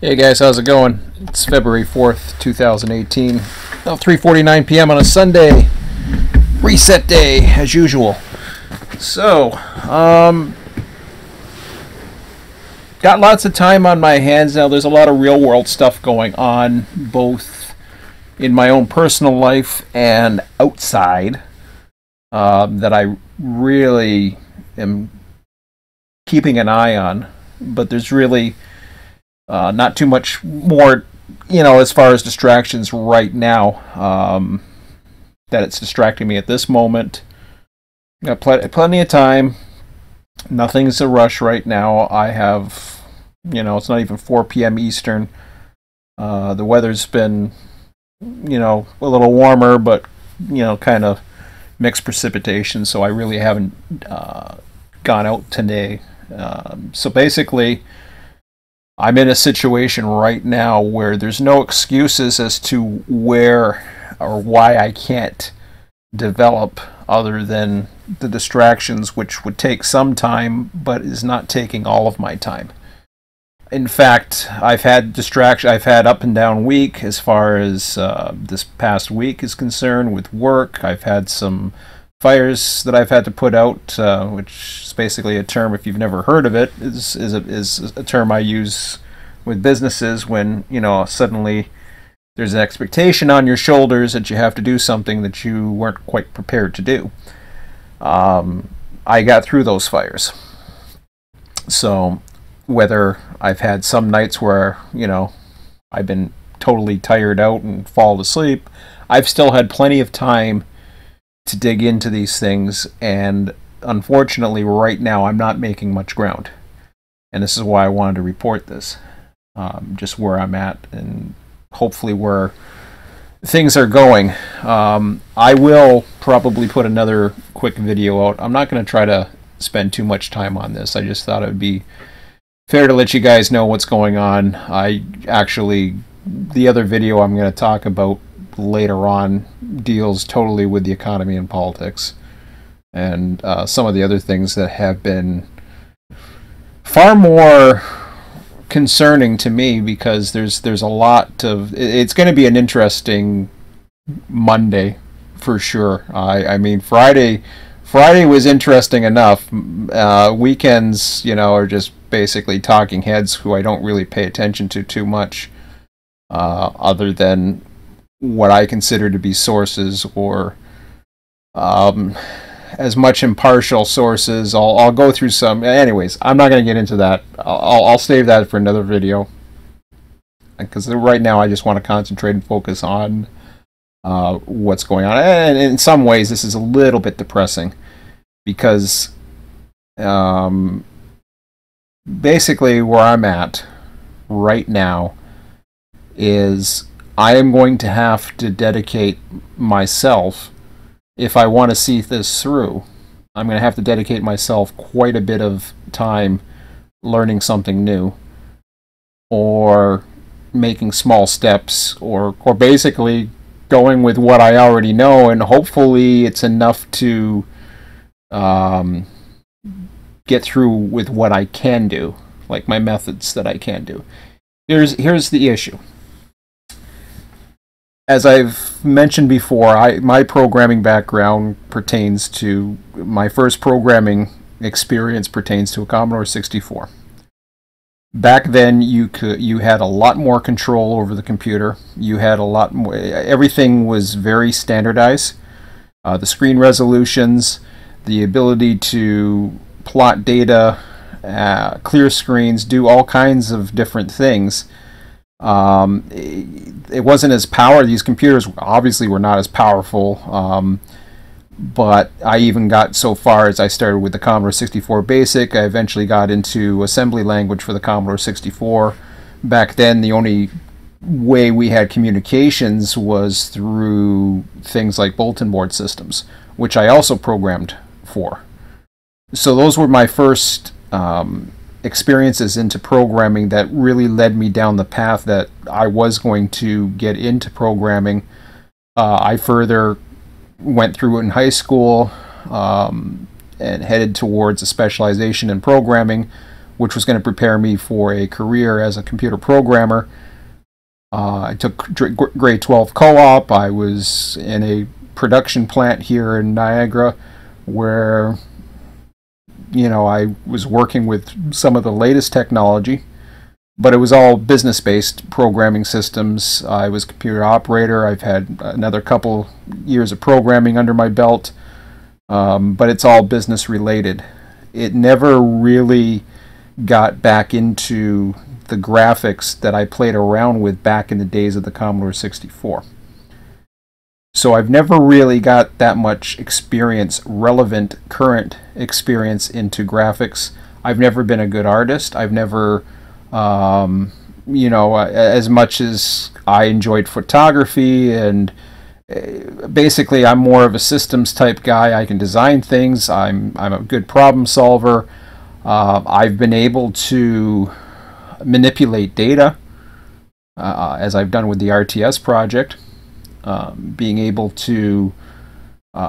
Hey guys, how's it going? It's February 4th, 2018. Now 3:49 p.m. on a Sunday. Reset day, as usual. So, got lots of time on my hands now. There's a lot of real-world stuff going on, both in my own personal life and outside, that I really am keeping an eye on. But there's really not too much more, as far as distractions right now, that it's distracting me at this moment. Got plenty of time. Nothing's a rush right now. I have, it's not even 4 p.m. Eastern. The weather's been, a little warmer, but, kind of mixed precipitation, so I really haven't gone out today. So basically, I'm in a situation right now where there's no excuses as to where or why I can't develop other than the distractions, which would take some time but is not taking all of my time. In fact, I've had up and down week as far as this past week is concerned with work. I've had some fires that I've had to put out, which is basically a term, if you've never heard of it, is a term I use with businesses when, suddenly there's an expectation on your shoulders that you have to do something that you weren't quite prepared to do. I got through those fires. So whether I've had some nights where, I've been totally tired out and fall asleep, I've still had plenty of time to dig into these things, and unfortunately right now I'm not making much ground, and this is why I wanted to report this, just where I'm at and hopefully where things are going. I will probably put another quick video out. I'm not going to try to spend too much time on this. I just thought it would be fair to let you guys know what's going on. The other video I'm going to talk about later on deals totally with the economy and politics and some of the other things that have been far more concerning to me, because there's a lot of, it's going to be an interesting Monday for sure. I mean, Friday was interesting enough. Weekends, are just basically talking heads who I don't really pay attention to too much, other than what I consider to be sources, or as much impartial sources. I'll go through some. Anyways, I'm not going to get into that. I'll save that for another video, because right now I just want to concentrate and focus on what's going on. And in some ways, this is a little bit depressing, because basically where I'm at right now is I am going to have to dedicate myself, if I want to see this through, I'm going to have to dedicate myself quite a bit of time learning something new, or making small steps, or basically going with what I already know, and hopefully it's enough to get through with what I can do, like my methods that I can do. Here's the issue. As I've mentioned before, my programming background pertains to, my first programming experience pertains to a Commodore 64. Back then, you had a lot more control over the computer. You had a lot more. Everything was very standardized. The screen resolutions, the ability to plot data, clear screens, do all kinds of different things. It wasn't as powerful. These computers obviously were not as powerful, but I even got so far as I started with the Commodore 64 Basic. I eventually got into assembly language for the Commodore 64. Back then, the only way we had communications was through things like bulletin board systems, which I also programmed for. So those were my first experiences into programming that really led me down the path that I was going to get into programming. I further went through it in high school, and headed towards a specialization in programming, which was going to prepare me for a career as a computer programmer. I took grade 12 co-op. I was in a production plant here in Niagara where, you know, I was working with some of the latest technology, but it was all business-based programming systems. I was a computer operator. I've had another couple years of programming under my belt, but it's all business-related. It never really got back into the graphics that I played around with back in the days of the Commodore 64. So I've never really got that much experience, relevant, current experience into graphics. I've never been a good artist. I've never, you know, as much as I enjoyed photography, and basically I'm more of a systems type guy. I can design things. I'm a good problem solver. I've been able to manipulate data, as I've done with the RTS project. Being able to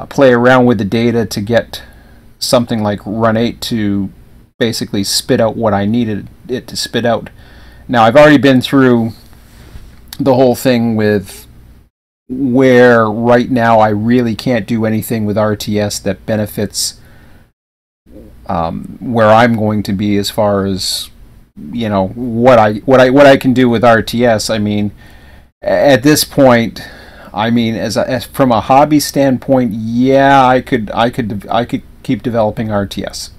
play around with the data to get something like Run 8 to basically spit out what I needed it to spit out. Now, I've already been through the whole thing with where right now I really can't do anything with RTS that benefits where I'm going to be as far as, you know, what I can do with RTS. I mean, at this point, I mean, as from a hobby standpoint, yeah, I could keep developing RTS.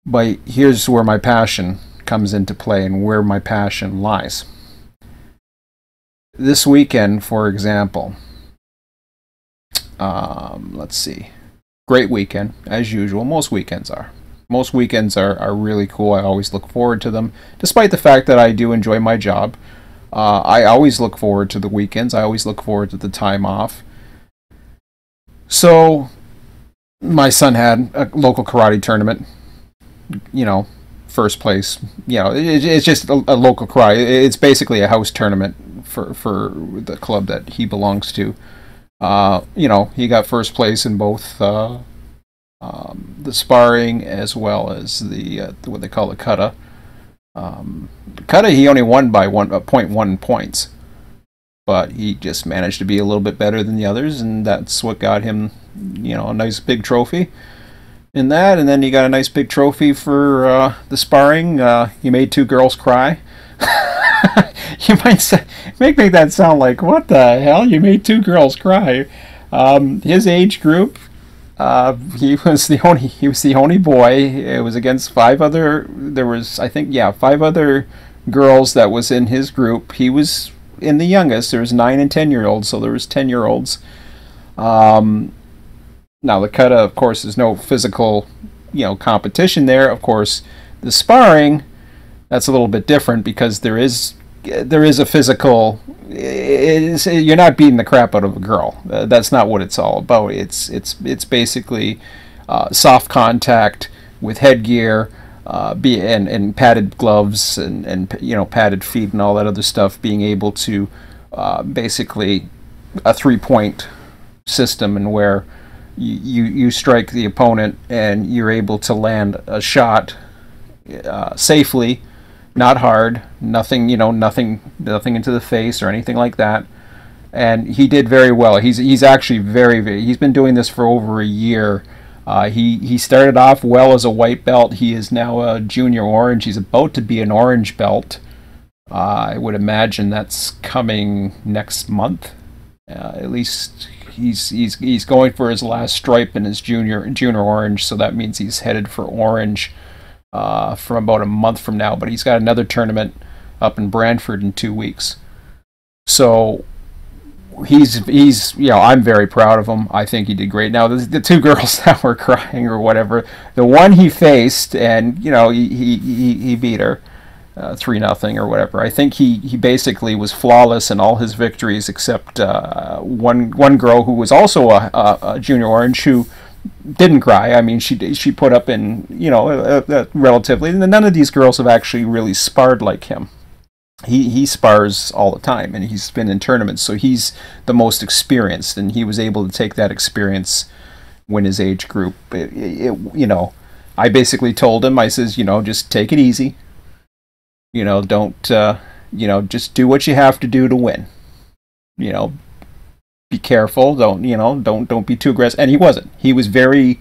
But here's where my passion comes into play and where my passion lies. This weekend, for example, let's see, great weekend as usual. Most weekends are. Most weekends are really cool. I always look forward to them, despite the fact that I do enjoy my job. I always look forward to the weekends. I always look forward to the time off. So, my son had a local karate tournament. You know, first place. You know, it's just a local karate. It's basically a house tournament for the club that he belongs to. You know, he got first place in both the sparring as well as the what they call the kata. Kata, he only won by 0.1 points, but he just managed to be a little bit better than the others, and that's what got him, you know, a nice big trophy in that. And then he got a nice big trophy for the sparring. He made 2 girls cry. You might say, make that sound like, what the hell? You made 2 girls cry. His age group. He was the only boy. It was against 5 other. There was, I think, 5 other girls that was in his group. He was in the youngest. There was 9 and 10-year-olds, so there was 10-year-olds. Now the kata, of course, there's no physical, you know, competition there. Of course, the sparring, that's a little bit different because there is a physical. You're not beating the crap out of a girl. That's not what it's all about. It's basically soft contact with headgear, and padded gloves and you know, padded feet and all that other stuff. Being able to basically a 3-point system, and where you strike the opponent and you're able to land a shot safely. Not hard, nothing, you know, nothing into the face or anything like that. And he did very well. He's actually very, he's been doing this for over a year. He started off well as a white belt. He is now a junior orange. He's about to be an orange belt. I would imagine that's coming next month. At least he's going for his last stripe in his junior orange, so that means he's headed for orange from about a month from now. But he's got another tournament up in Brantford in 2 weeks. So he's you know, I'm very proud of him. I think he did great. Now the 2 girls that were crying or whatever, the one he faced, and you know, he beat her 3-0 or whatever. I think he basically was flawless in all his victories except one girl who was also a junior orange who didn't cry. I mean, she put up in, you know, relatively. And none of these girls have actually really sparred like him. He spars all the time, and he's been in tournaments, so he's the most experienced, and he was able to take that experience when his age group, you know, I basically told him, I says, just take it easy. Don't, just do what you have to do to win. You know, be careful. Don't be too aggressive. And he wasn't. He was very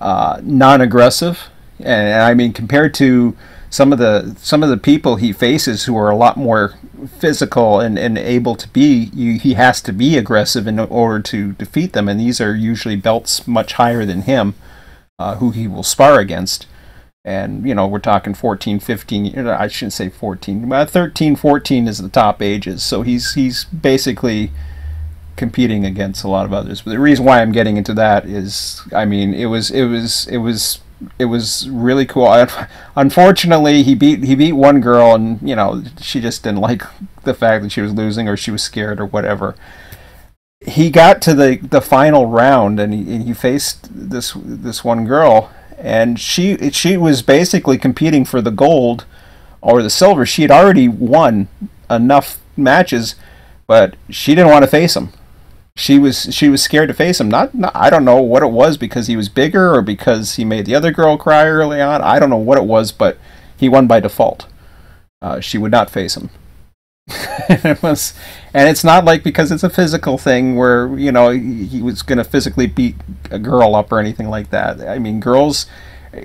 non-aggressive. And I mean, compared to some of the people he faces who are a lot more physical and able to be, he has to be aggressive in order to defeat them. And these are usually belts much higher than him, who he will spar against. And, we're talking 14, 15, I shouldn't say 14, 13, 14 is the top ages. So he's basically competing against a lot of others. But the reason why I'm getting into that is, I mean, it was really cool. Unfortunately, he beat one girl, and she just didn't like the fact that she was losing, or she was scared, or whatever. He got to the final round, and he faced this one girl, and she was basically competing for the gold or the silver. She had already won enough matches, but she didn't want to face him. She was scared to face him. Not I don't know what it was, because he was bigger or because he made the other girl cry early on. I don't know what it was, but he won by default. She would not face him. And it's not like because it's a physical thing where he was going to physically beat a girl up or anything like that. I mean, girls,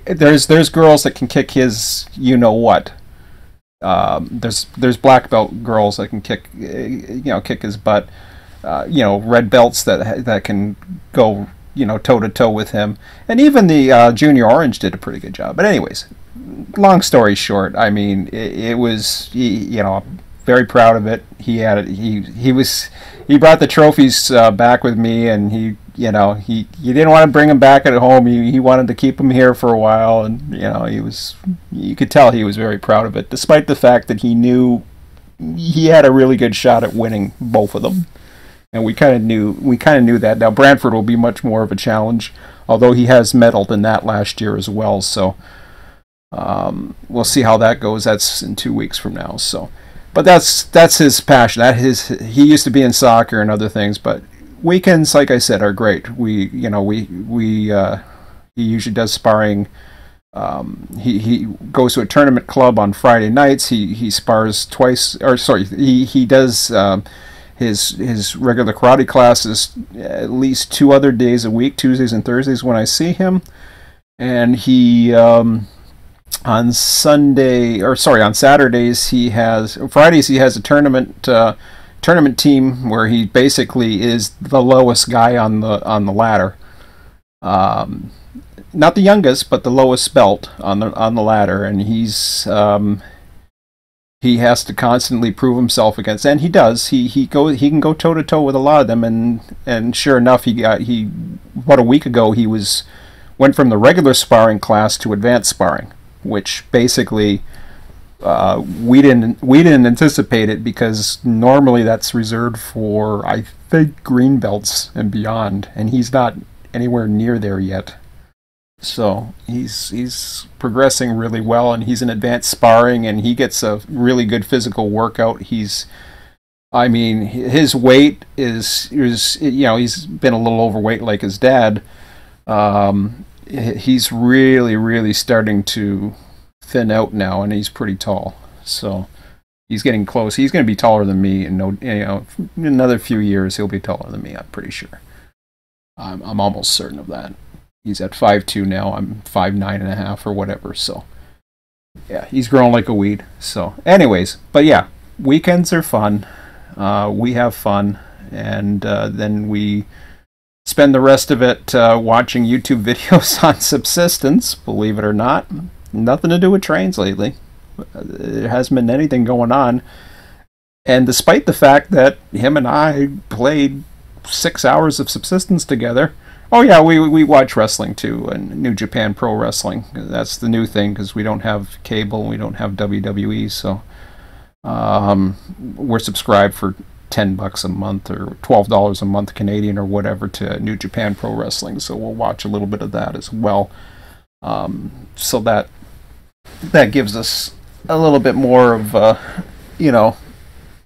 there's girls that can kick his what. There's black belt girls that can kick his butt. Red belts that can go toe to toe with him, and even the Junior Orange did a pretty good job. But anyways, long story short, I mean, it was very proud of it. He had it. He brought the trophies back with me, and he didn't want to bring them back at home. He wanted to keep them here for a while, and you could tell he was very proud of it, despite the fact that he knew he had a really good shot at winning both of them. And we kind of knew that. Now Brantford will be much more of a challenge, although he has medaled in that last year as well. So we'll see how that goes. That's in 2 weeks from now. So, but that's his passion. He used to be in soccer and other things, but weekends, like I said, are great. He usually does sparring. He goes to a tournament club on Friday nights. He spars twice, or sorry, he does. His regular karate classes at least 2 other days a week, Tuesdays and Thursdays when I see him. And he on Saturdays Fridays he has a tournament team where he basically is the lowest guy on the ladder. Not the youngest, but the lowest belt on the ladder, and he has to constantly prove himself against, and he does. He can go toe to toe with a lot of them, and sure enough, about a week ago he went from the regular sparring class to advanced sparring, which basically we didn't anticipate it, because normally that's reserved for, I think, green belts and beyond, and he's not anywhere near there yet. So he's progressing really well, and he's in advanced sparring, and he gets a really good physical workout. His weight is he's been a little overweight like his dad. He's really, really starting to thin out now, and he's pretty tall. So he's getting close. He's going to be taller than me, and in another few years he'll be taller than me. I'm pretty sure. I'm almost certain of that. He's at 5'2" now. I'm 5'9.5" or whatever. So, yeah, he's growing like a weed. So, anyways, but yeah, weekends are fun. We have fun, and then we spend the rest of it watching YouTube videos on subsistence. Believe it or not, nothing to do with trains lately. There hasn't been anything going on, and despite the fact that him and I played 6 hours of subsistence together. Oh yeah, we watch wrestling too, and New Japan Pro Wrestling. That's the new thing, because we don't have cable, and we don't have WWE, so we're subscribed for $10 a month or $12 a month Canadian or whatever to New Japan Pro Wrestling. So we'll watch a little bit of that as well. So that gives us a little bit more of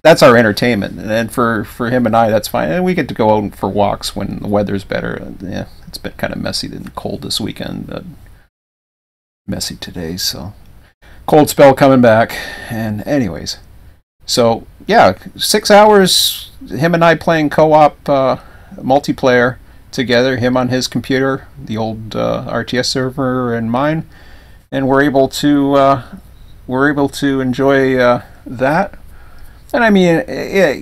that's our entertainment, and for him and I, that's fine. And we get to go out for walks when the weather's better. Yeah, it's been kind of messy and cold this weekend. messy today, so cold spell coming back. And anyways, so yeah, 6 hours. Him and I playing co-op multiplayer together. Him on his computer, the old RTS server, and mine, and we're able to enjoy that. And I mean,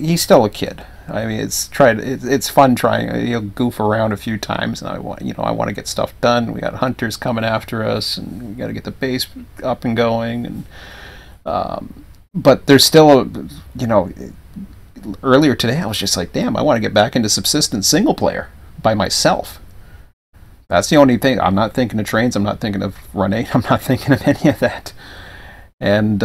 he's still a kid. I mean, it's fun trying. He'll goof around a few times, and I want to get stuff done. We got hunters coming after us, and we got to get the base up and going. And but there's still earlier today I was just like, damn, I want to get back into subsistence single player by myself. That's the only thing. I'm not thinking of trains. I'm not thinking of Run 8. I'm not thinking of any of that. And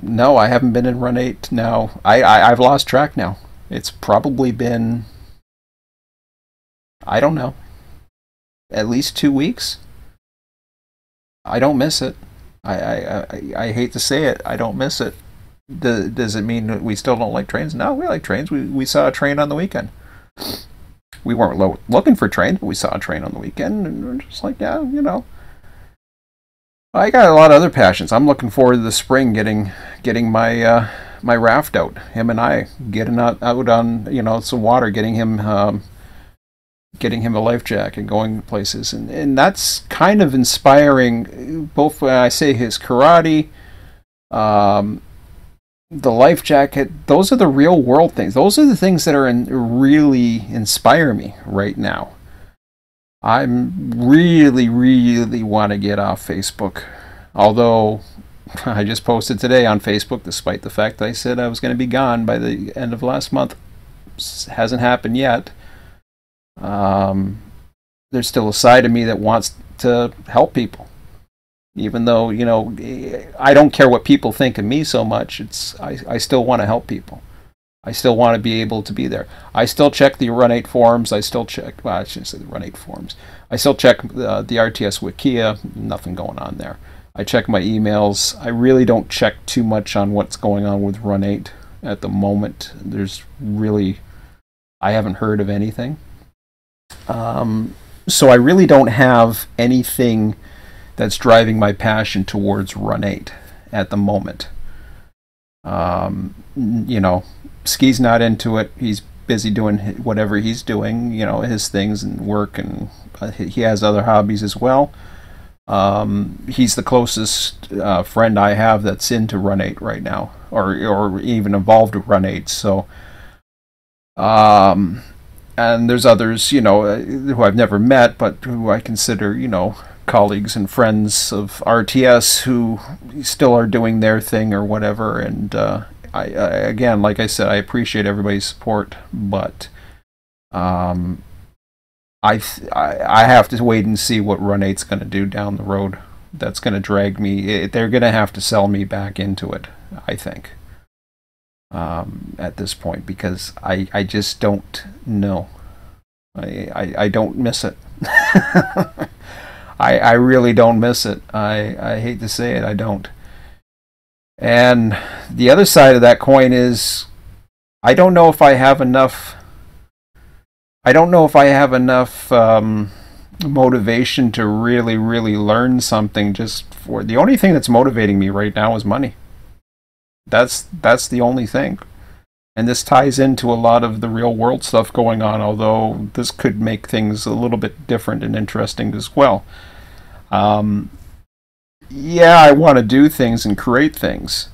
no, I haven't been in Run 8 now. I've lost track now. It's probably been, I don't know, at least 2 weeks. I don't miss it. I hate to say it. I don't miss it. Does it mean that we still don't like trains? No, we like trains. We saw a train on the weekend. We weren't looking for trains, but we saw a train on the weekend, and we're just like, yeah, I got a lot of other passions. I'm looking forward to the spring, getting my my raft out. Him and I getting out on some water, getting him a life jacket, going places, and that's kind of inspiring. Both when I say his karate, the life jacket, those are the real world things. Those are the things that really inspire me right now. I'm really want to get off Facebook. Although I just posted today on Facebook, despite the fact that I said I was going to be gone by the end of last month. Hasn't happened yet. There's still a side of me that wants to help people. Even though, I don't care what people think of me so much, I still want to help people. I still want to be able to be there. I still check the Run 8 forums. I shouldn't say the Run 8 forums. I still check the RTS Wikia. Nothing going on there. I check my emails. I really don't check too much on what's going on with Run 8 at the moment. I haven't heard of anything. So I really don't have anything that's driving my passion towards Run 8 at the moment. Ski's not into it. He's busy doing whatever he's doing, his things and work, and he has other hobbies as well. He's the closest friend I have that's into Run 8 right now, or even involved with Run 8. So, and there's others, who I've never met, but who I consider, colleagues and friends of RTS who still are doing their thing or whatever. And I again, like I said, I appreciate everybody's support, but I have to wait and see what Run 8's going to do down the road. That's going to drag me. They're going to have to sell me back into it, I think, at this point, because I just don't know. I don't miss it. I really don't miss it. I hate to say it, I don't. And the other side of that coin is, I don't know if I have enough motivation to really learn something. The only thing that's motivating me right now is money. That's the only thing. And this ties into a lot of the real world stuff going on, although this could make things a little bit different and interesting as well. Yeah, I want to do things and create things,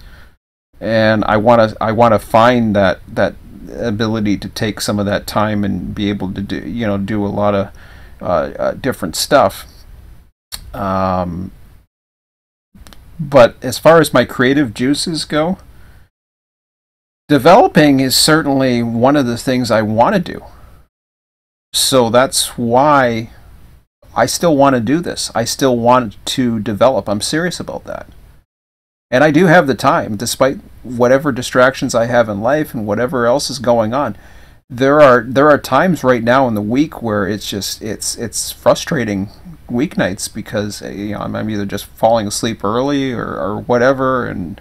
and I want to find that ability to take some of that time and be able to do a lot of different stuff. But as far as my creative juices go, developing is certainly one of the things I want to do. So that's why I still want to do this. I still want to develop. I'm serious about that. And I do have the time, despite whatever distractions I have in life and whatever else is going on. There are times right now in the week where it's frustrating weeknights because I'm either just falling asleep early or whatever, and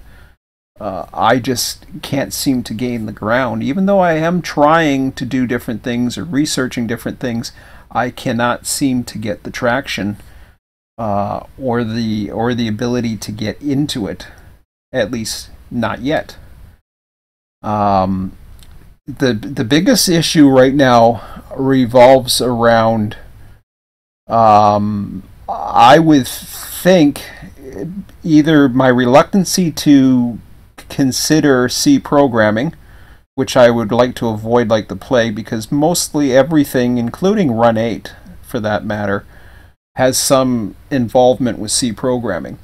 I just can't seem to gain the ground. Even though I am trying to do different things or researching different things, I cannot seem to get the traction or the ability to get into it, at least not yet. Um, the biggest issue right now revolves around, I would think, either my reluctancy to consider C programming, which I would like to avoid like the plague, because mostly everything, including Run 8 for that matter, has some involvement with C programming.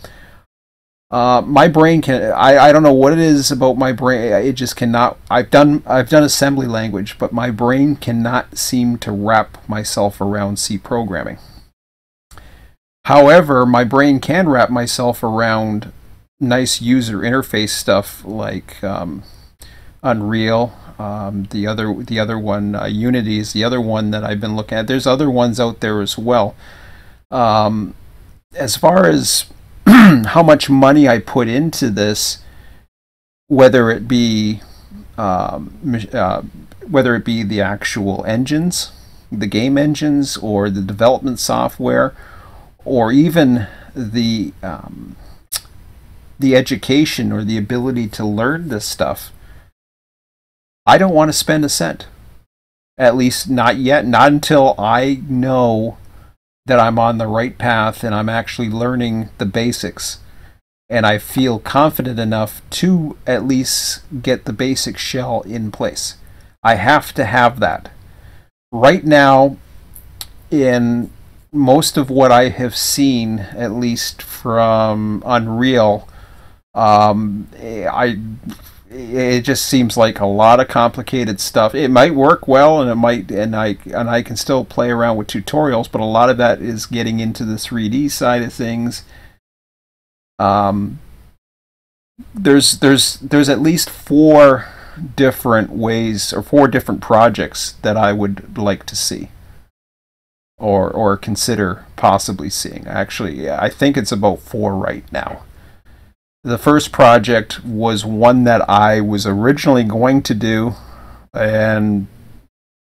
My brain can, I don't know what it is about my brain. It just cannot. I've done assembly language, but my brain cannot seem to wrap myself around C programming. However, my brain can wrap myself around nice user interface stuff like Unreal. The other one, Unity, is the other one that I've been looking at. There's other ones out there as well. As far as how much money I put into this, whether it be the actual engines, the game engines, or the development software, or even the education or the ability to learn this stuff, I don't want to spend a cent. At least not yet. Not until I know that I'm on the right path and I'm actually learning the basics. And I feel confident enough to at least get the basic shell in place. I have to have that. Right now, in most of what I have seen, at least from Unreal, it just seems like a lot of complicated stuff. It might work well, and I can still play around with tutorials, but a lot of that is getting into the 3D side of things. There's at least 4 different ways, or 4 different projects that I would like to see, or consider possibly seeing. Actually, I think it's about 4 right now. The first project was one that I was originally going to do and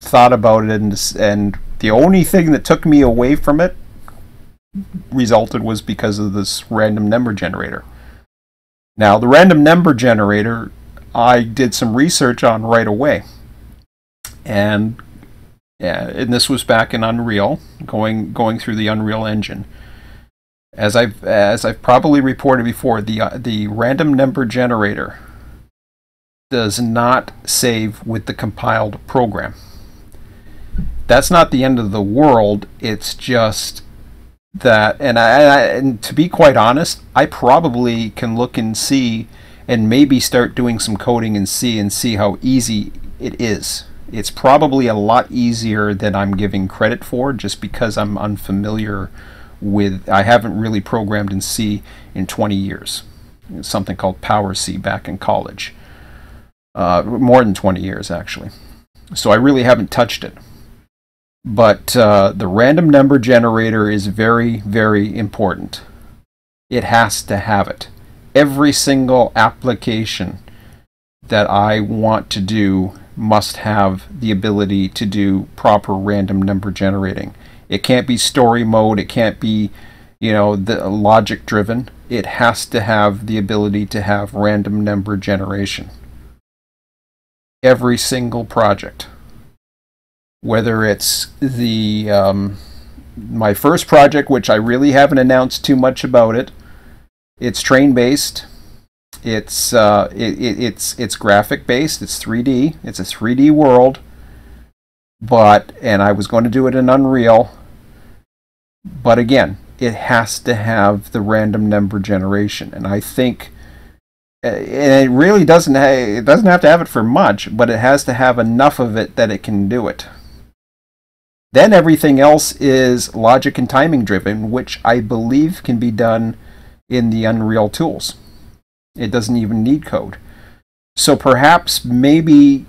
thought about it, and the only thing that took me away from it was because of this random number generator. Now, the random number generator, I did some research on right away, and this was back in Unreal, going through the Unreal Engine. As I've probably reported before, the random number generator does not save with the compiled program. That's not the end of the world. It's just that, and to be quite honest, I probably can look and see, and maybe start doing some coding in C and see how easy it is. It's probably a lot easier than I'm giving credit for, just because I'm unfamiliar with. I haven't really programmed in C in 20 years. It's something called Power C back in college. More than 20 years, actually. So I really haven't touched it. But the random number generator is very, very important. It has to have it. Every single application that I want to do must have the ability to do proper random number generating. It can't be story mode. It can't be, the logic driven. It has to have the ability to have random number generation. Every single project. Whether it's my first project, which I really haven't announced too much about it. It's train based. It's graphic based. It's 3D. It's a 3D world. And I was going to do it in Unreal. But again, it has to have the random number generation, and I think, and it really doesn't have to have it for much, but it has to have enough of it that it can do it. Then everything else is logic and timing driven, which I believe can be done in the Unreal tools. It doesn't even need code. So perhaps maybe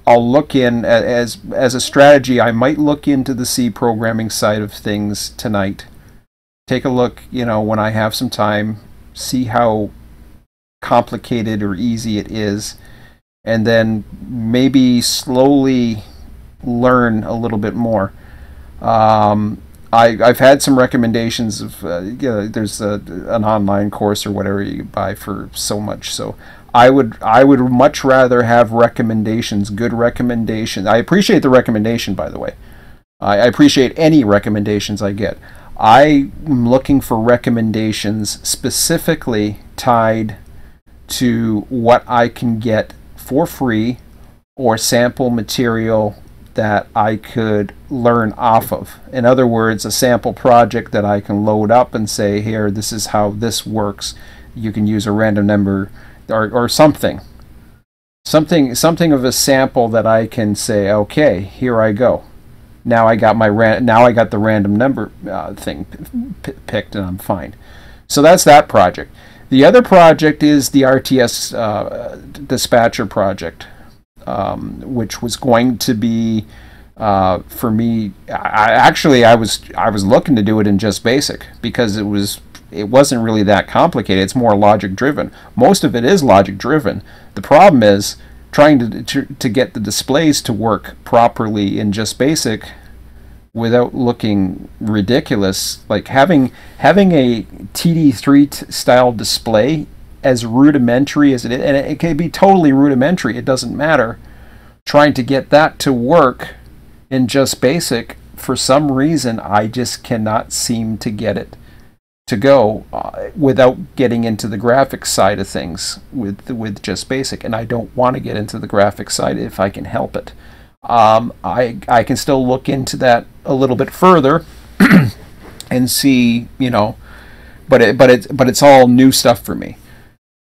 I'll look in, as a strategy, I might look into the C programming side of things tonight. Take a look, when I have some time, see how complicated or easy it is, and then maybe slowly learn a little bit more. I've had some recommendations of there's an online course or whatever you buy for so much. So I would much rather have recommendations, good recommendations. I appreciate the recommendation, by the way. I appreciate any recommendations I get. I'm looking for recommendations specifically tied to what I can get for free or sample material that I could learn off of. In other words, a sample project that I can load up and say, here, this is how this works. You can use a random number or something. Something of a sample that I can say, okay, here I go. Now I got the random number thing picked, and I'm fine. So that's that project. The other project is the RTS dispatcher project, which was going to be for me. I was looking to do it in just BASIC because it wasn't really that complicated. It's more logic driven. Most of it is logic driven. The problem is trying to get the displays to work properly in just BASIC without looking ridiculous. Like having a TD3 style display, as rudimentary as it is, and it can be totally rudimentary, it doesn't matter. Trying to get that to work in just BASIC, for some reason, I just cannot seem to get it to go without getting into the graphics side of things with just BASIC, and I don't want to get into the graphics side if I can help it. I can still look into that a little bit further and see, but it's all new stuff for me.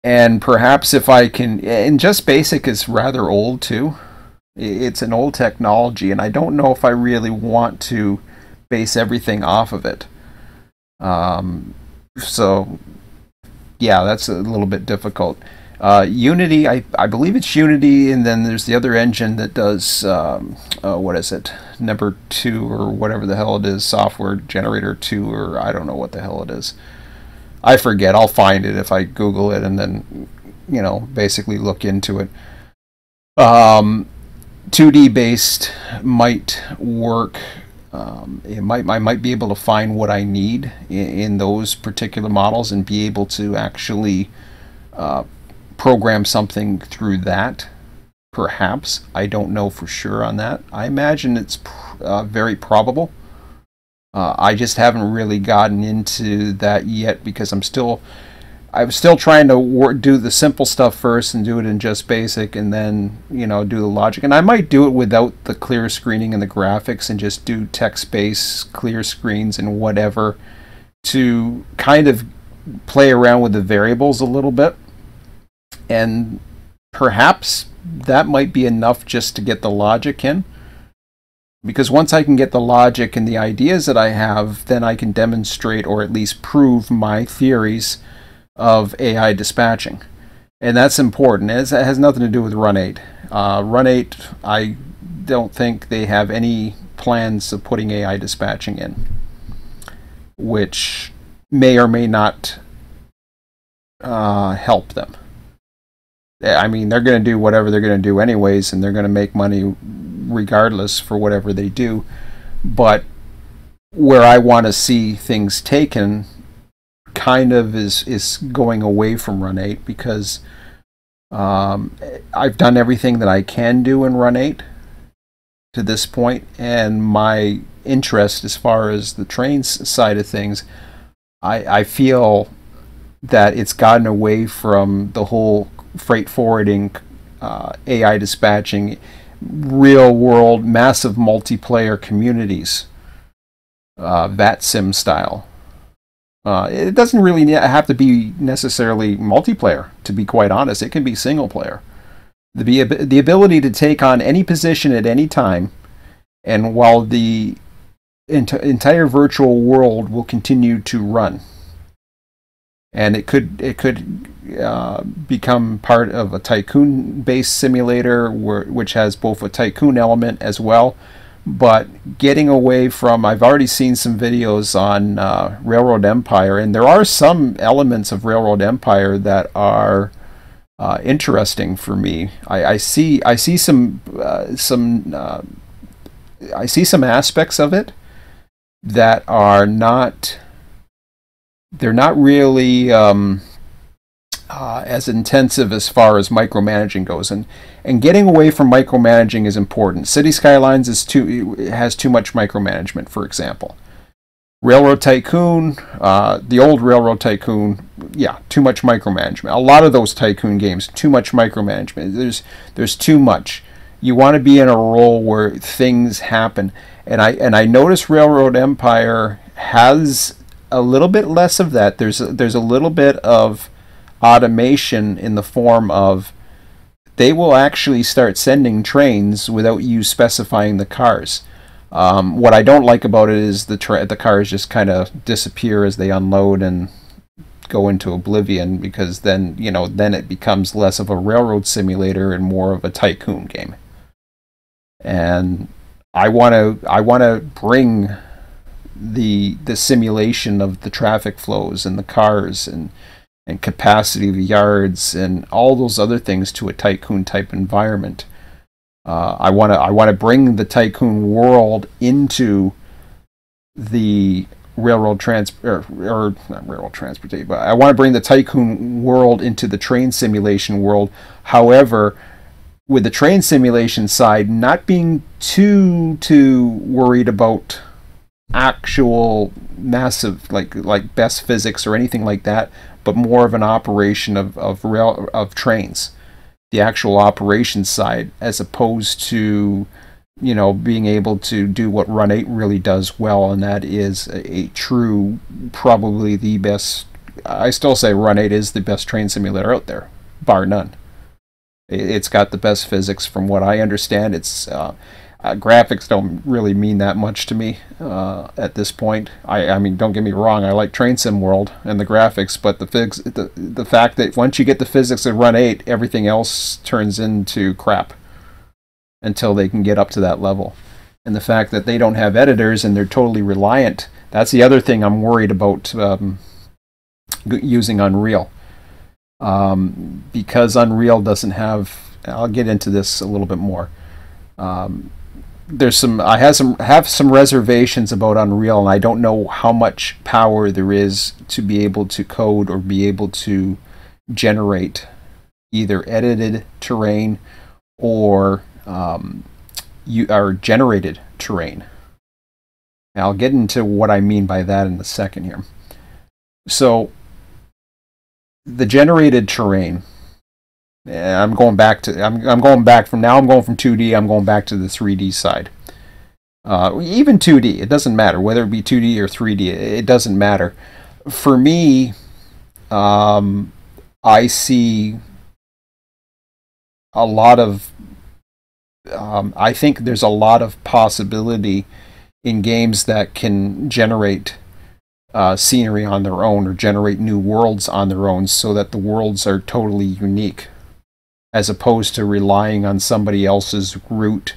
And perhaps if I can, and just BASIC is rather old too. It's an old technology, and I don't know if I really want to base everything off of it. So yeah, that's a little bit difficult. Unity, I believe it's Unity, and then there's the other engine that does, what is it, number 2 or whatever the hell it is, software generator 2, or I don't know what the hell it is. I forget. I'll find it if I Google it and then, basically look into it. 2D based might work. I might be able to find what I need in those particular models and be able to actually program something through that. Perhaps. I don't know for sure on that. I imagine it's very probable. I just haven't really gotten into that yet because I'm still trying to do the simple stuff first and do it in just BASIC, and then do the logic. And I might do it without the clear screening and the graphics and just do text-based clear screens and whatever to kind of play around with the variables a little bit. And perhaps that might be enough just to get the logic in. Because once I can get the logic and the ideas that I have, then I can demonstrate or at least prove my theories of AI dispatching. And that's important. It has nothing to do with Run 8. Run 8, I don't think they have any plans of putting AI dispatching in, which may or may not help them. I mean, they're going to do whatever they're going to do anyways, and they're going to make money regardless for whatever they do. But where I want to see things taken kind of is going away from Run 8, because I've done everything that I can do in Run 8 to this point, and my interest as far as the trains side of things, I feel that it's gotten away from the whole freight forwarding, AI dispatching, real world, massive multiplayer communities, VATSIM style. It doesn't really have to be necessarily multiplayer, to be quite honest. It can be single player. The ability to take on any position at any time, and while the entire virtual world will continue to run. And it could become part of a tycoon-based simulator, which has both a tycoon element as well. But getting away from, I've already seen some videos on Railroad Empire, and there are some elements of Railroad Empire that are interesting for me. I see some aspects of it that are not, they're not really as intensive as far as micromanaging goes, and getting away from micromanaging is important. City Skylines has too much micromanagement, for example. Railroad Tycoon, the old Railroad Tycoon, yeah, too much micromanagement. A lot of those Tycoon games, too much micromanagement. There's too much. You want to be in a role where things happen, and I notice Railroad Empire has a little bit less of that. There's a little bit of automation in the form of they will actually start sending trains without you specifying the cars. What I don't like about it is the cars just kind of disappear as they unload and go into oblivion, because then it becomes less of a railroad simulator and more of a tycoon game. And I want to bring the simulation of the traffic flows and the cars and capacity of yards and all those other things to a tycoon type environment. I want to bring the tycoon world into the railroad or not railroad transportation, but I want to bring the tycoon world into the train simulation world. However, with the train simulation side, not being too worried about actual massive like best physics or anything like that, but more of an operation of trains, the actual operations side, as opposed to being able to do what Run 8 really does well, and that is a true, probably the best. I still say Run 8 is the best train simulator out there, bar none. It's got the best physics from what I understand. It's graphics don't really mean that much to me at this point. I mean, don't get me wrong, I like Train Sim World and the graphics, but the fact that once you get the physics of Run 8, everything else turns into crap until they can get up to that level. And the fact that they don't have editors and they're totally reliant, that's the other thing I'm worried about using Unreal. Because Unreal doesn't have, I'll get into this a little bit more. I have some reservations about Unreal, and I don't know how much power there is to be able to code or be able to generate either edited terrain or generated terrain. And I'll get into what I mean by that in a second here. So the generated terrain, I'm going back from 2D, I'm going back to the 3D side. Even 2D, it doesn't matter whether it be 2D or 3D, it doesn't matter. For me, I see a lot of I think there's a lot of possibility in games that can generate scenery on their own or generate new worlds on their own, so that the worlds are totally unique, as opposed to relying on somebody else's route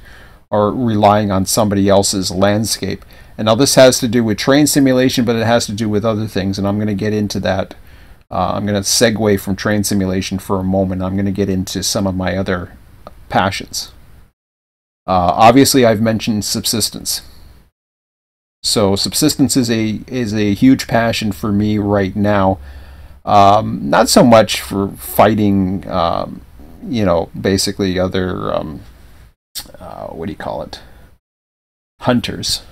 or relying on somebody else's landscape. And now this has to do with train simulation, but it has to do with other things, and I'm going to get into that. I'm going to segue from train simulation for a moment. I'm going to get into some of my other passions. Obviously, I've mentioned subsistence. So subsistence is a huge passion for me right now. Not so much for fighting, basically other, what do you call it? Hunters.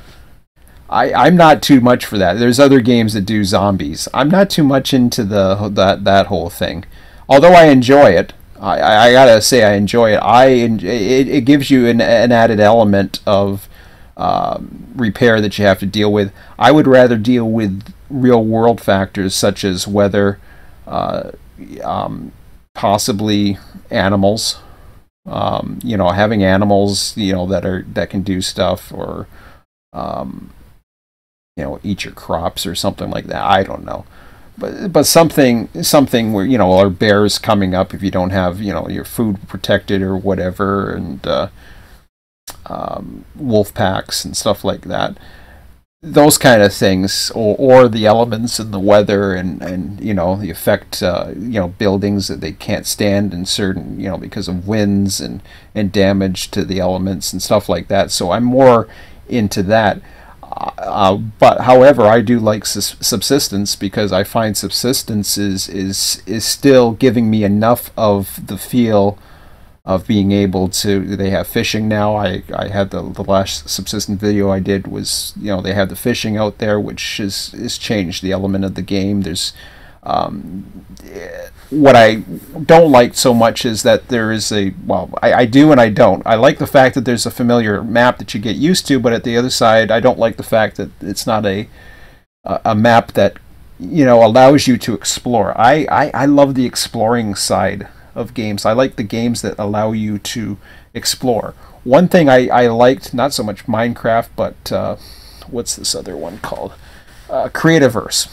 I'm not too much for that. There's other games that do zombies. I'm not too much into that whole thing. Although I enjoy it. I gotta say I enjoy it. It gives you an added element of repair that you have to deal with. I would rather deal with real world factors such as weather, possibly animals. Having animals that can do stuff, or eat your crops or something like that. I don't know. But something where are bears coming up if you don't have your food protected or whatever, and wolf packs and stuff like that. Those kind of things, or the elements and the weather and the effect buildings that they can't stand in certain because of winds and damage to the elements and stuff like that. So I'm more into that. But however, I do like subsistence because I find subsistence is still giving me enough of the feel of being able to. They have fishing now. I had the last subsistence video I did was, they have the fishing out there, which is changed the element of the game. There's what I don't like so much is that there is I do and I don't. I like the fact that there's a familiar map that you get used to, but at the other side, I don't like the fact that it's not a map that allows you to explore. I love the exploring side of games. I like the games that allow you to explore. One thing I liked, not so much Minecraft, but what's this other one called? Creativerse.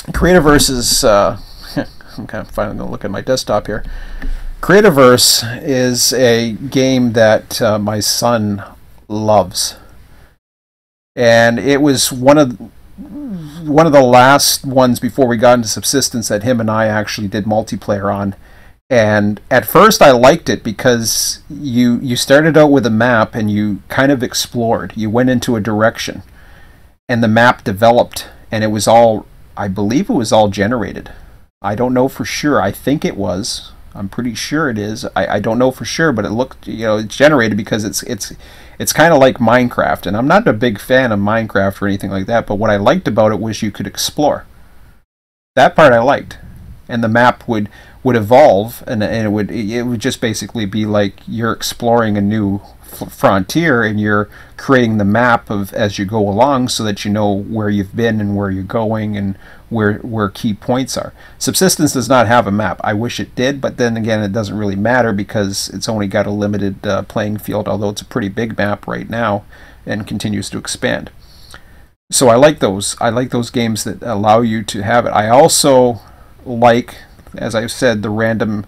Creativerse is I'm kind of finally going to look at my desktop here. Creativerse is a game that my son loves, and it was one of the last ones before we got into subsistence that him and I actually did multiplayer on. And at first I liked it because you started out with a map and you kind of explored. You went into a direction, and the map developed, and it was all, I believe it was all generated. I don't know for sure. I think it was. I'm pretty sure it is. I don't know for sure, but it looked, it's generated because it's kind of like Minecraft. And I'm not a big fan of Minecraft or anything like that, but what I liked about it was you could explore. That part I liked. And the map would evolve, and it would just basically be like you're exploring a new frontier, and you're creating the map of as you go along so that you know where you've been and where you're going and where key points are. Subsistence does not have a map. I wish it did, but then again, it doesn't really matter because it's only got a limited playing field, although it's a pretty big map right now and continues to expand. So I like those. I like those games that allow you to have it. I also like, as I've said, the random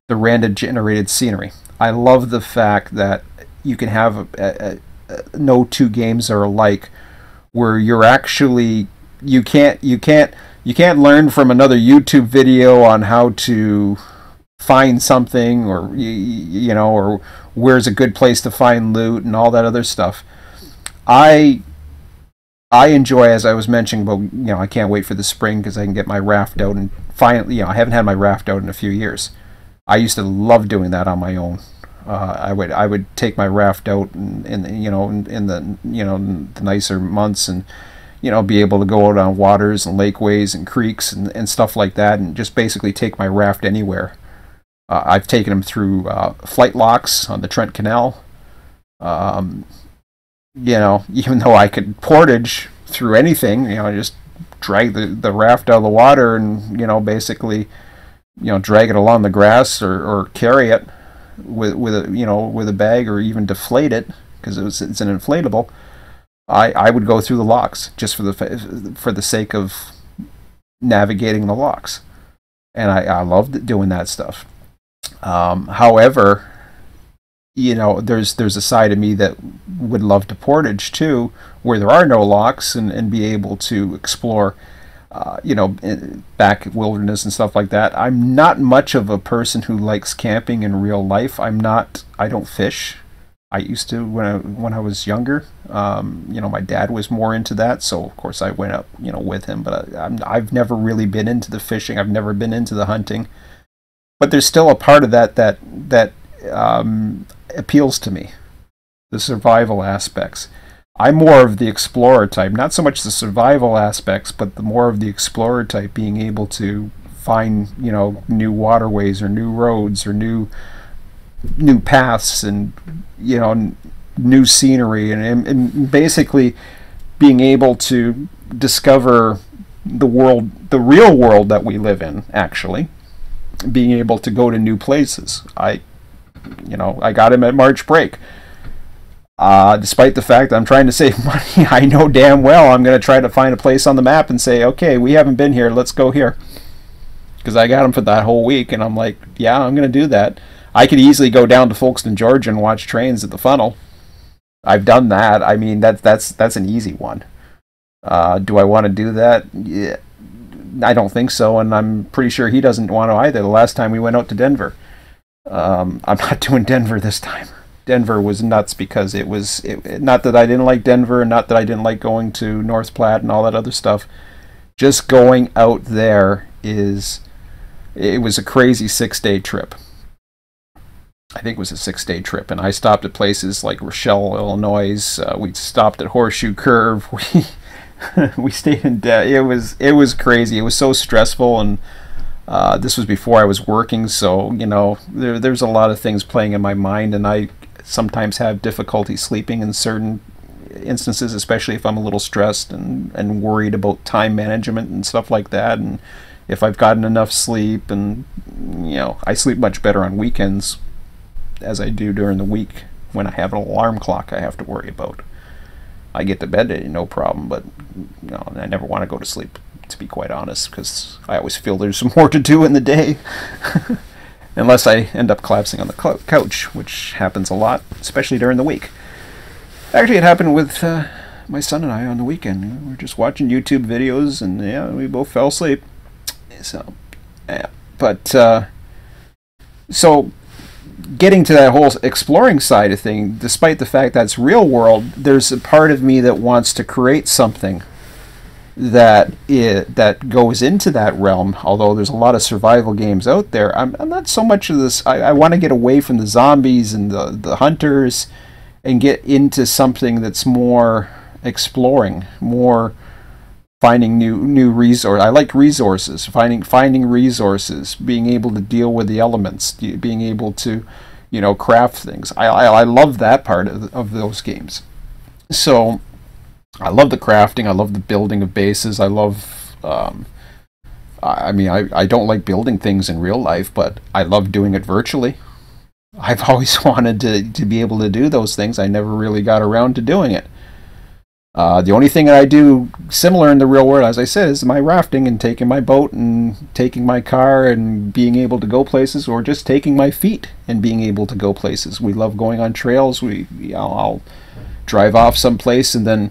generated scenery. I love the fact that you can have no two games are alike, where you're actually you can't learn from another YouTube video on how to find something, or or where's a good place to find loot and all that other stuff. I enjoy, as I was mentioning, but I can't wait for the spring because I can get my raft out and finally, I haven't had my raft out in a few years. I used to love doing that on my own. I would take my raft out in the nicer months, and be able to go out on waters and lakeways and creeks and stuff like that, and just basically take my raft anywhere. I've taken them through flight locks on the Trent Canal. Even though I could portage through anything, just drag the raft out of the water and basically drag it along the grass, or carry it with a bag, or even deflate it because it's an inflatable. I would go through the locks just for the sake of navigating the locks, and I loved doing that stuff. However, there's a side of me that would love to portage too, where there are no locks, and be able to explore, back wilderness and stuff like that. I'm not much of a person who likes camping in real life. I don't fish. I used to when I was younger. My dad was more into that, so of course I went up, with him. But I've never really been into the fishing. I've never been into the hunting. But there's still a part of that appeals to me, the survival aspects. I'm more of the explorer type, not so much the survival aspects, but the more of the explorer type, being able to find new waterways or new roads or new paths and new scenery, and basically being able to discover the real world that we live in, actually being able to go to new places. I got him at March break. Despite the fact that I'm trying to save money, I know damn well I'm going to try to find a place on the map and say, okay, we haven't been here, let's go here. Because I got him for that whole week, and I'm like, yeah, I'm going to do that. I could easily go down to Folkestone, Georgia and watch trains at the funnel. I've done that. I mean, that's an easy one. Do I want to do that? Yeah, I don't think so, and I'm pretty sure he doesn't want to either. The last time we went out to Denver. I'm not doing Denver this time. Denver was nuts because not that I didn't like Denver, and not that I didn't like going to North Platte and all that other stuff. Just going out there it was a crazy 6-day trip. I think it was a 6-day trip, and I stopped at places like Rochelle, Illinois. We stopped at Horseshoe Curve. We stayed in it was crazy. It was so stressful, and this was before I was working, so there's a lot of things playing in my mind, and I sometimes have difficulty sleeping in certain instances, especially if I'm a little stressed and worried about time management and stuff like that, and if I've gotten enough sleep. And I sleep much better on weekends as I do during the week when I have an alarm clock I have to worry about. I get to bed no problem, but I never want to go to sleep, to be quite honest, because I always feel there's more to do in the day. Unless I end up collapsing on the couch, which happens a lot, especially during the week. Actually, it happened with my son and I on the weekend. We were just watching YouTube videos, and we both fell asleep. So, yeah. But, so getting to that whole exploring side of thing, despite the fact that it's real world, there's a part of me that wants to create something that goes into that realm. Although there's a lot of survival games out there, I'm not so much of this. I want to get away from the zombies and the hunters and get into something that's more exploring, more finding new resources. I like resources, finding resources, being able to deal with the elements, being able to craft things. I love that part of those games. So I love the crafting. I love the building of bases. I love I don't like building things in real life, but I love doing it virtually. I've always wanted to be able to do those things. I never really got around to doing it. The only thing that I do similar in the real world, as I said, is my rafting and taking my boat and taking my car and being able to go places, or just taking my feet and being able to go places. We love going on trails. I'll drive off someplace and then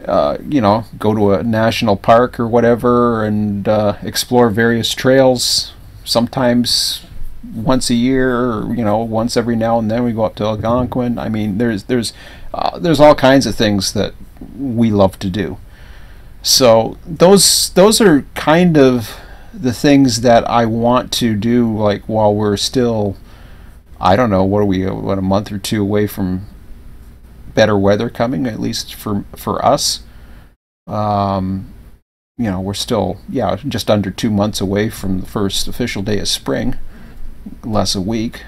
go to a national park or whatever and explore various trails. Sometimes once a year, or once every now and then we go up to Algonquin. I mean, there's all kinds of things that we love to do. So those are kind of the things that I want to do, like while we're still, I don't know, what a month or two away from better weather coming, at least for us. We're still just under 2 months away from the first official day of spring, less a week.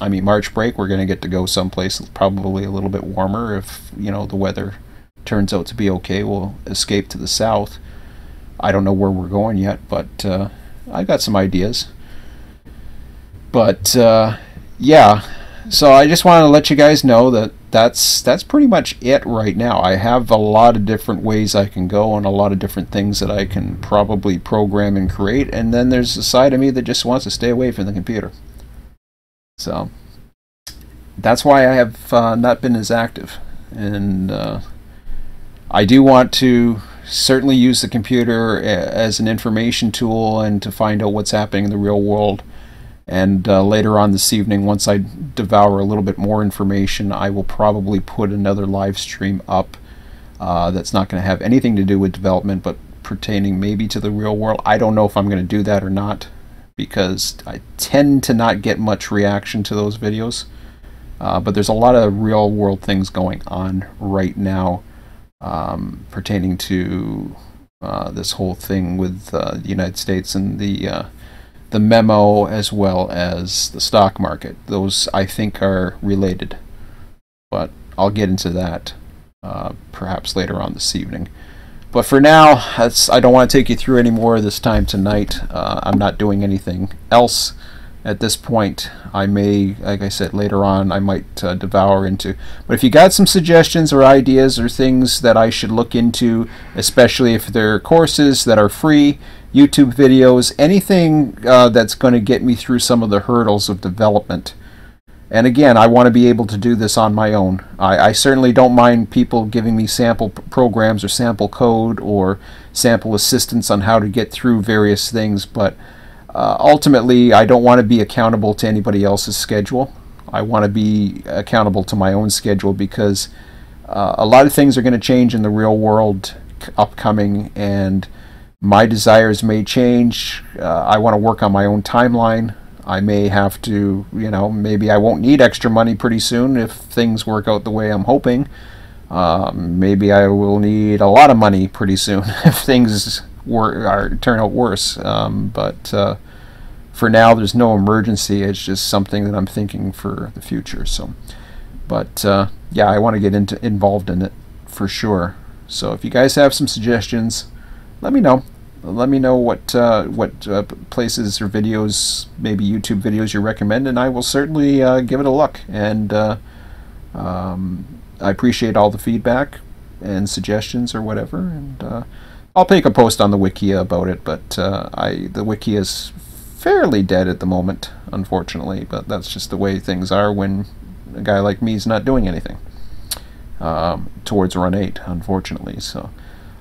March break, we're going to get to go someplace probably a little bit warmer. If the weather turns out to be okay, we'll escape to the south. I don't know where we're going yet, but I got some ideas. But so I just wanted to let you guys know that that's pretty much it right now. I have a lot of different ways I can go, and a lot of different things that I can probably program and create, and then there's a side of me that just wants to stay away from the computer. So that's why I have not been as active, and I do want to certainly use the computer as an information tool and to find out what's happening in the real world. And later on this evening, once I devour a little bit more information, I will probably put another live stream up that's not going to have anything to do with development, but pertaining maybe to the real world. I don't know if I'm going to do that or not, because I tend to not get much reaction to those videos. But there's a lot of real world things going on right now pertaining to this whole thing with the United States and the memo, as well as the stock market. Those, I think, are related, but I'll get into that perhaps later on this evening. But for now, I don't want to take you through any more this time tonight. I'm not doing anything else at this point. I may, like I said, later on I might devour into. But if you got some suggestions or ideas or things that I should look into, especially if they're courses that are free, YouTube videos, anything that's going to get me through some of the hurdles of development. And again, I want to be able to do this on my own. I certainly don't mind people giving me sample programs or sample code or sample assistance on how to get through various things, but ultimately I don't want to be accountable to anybody else's schedule. I want to be accountable to my own schedule, because a lot of things are going to change in the real world upcoming, and my desires may change. I want to work on my own timeline. I may have to, maybe I won't need extra money pretty soon if things work out the way I'm hoping. Maybe I will need a lot of money pretty soon if things turn out worse. But for now, there's no emergency. It's just something that I'm thinking for the future. So, but yeah, I want to get involved in it for sure. So if you guys have some suggestions, let me know. Let me know what places or videos, maybe YouTube videos, you recommend, and I will certainly give it a look. And I appreciate all the feedback and suggestions or whatever. And I'll make a post on the Wikia about it, but the Wiki is fairly dead at the moment, unfortunately. But that's just the way things are when a guy like me is not doing anything towards Run 8, unfortunately. So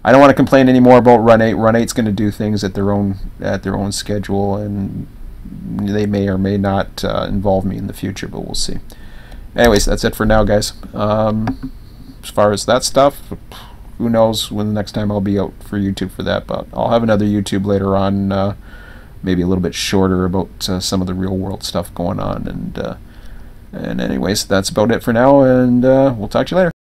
I don't want to complain anymore about Run 8. Run 8's going to do things at their own schedule, and they may or may not involve me in the future, but we'll see. Anyways, that's it for now, guys. As far as that stuff, who knows when the next time I'll be out for YouTube for that, but I'll have another YouTube later on, maybe a little bit shorter, about some of the real world stuff going on. And anyways, that's about it for now, and we'll talk to you later.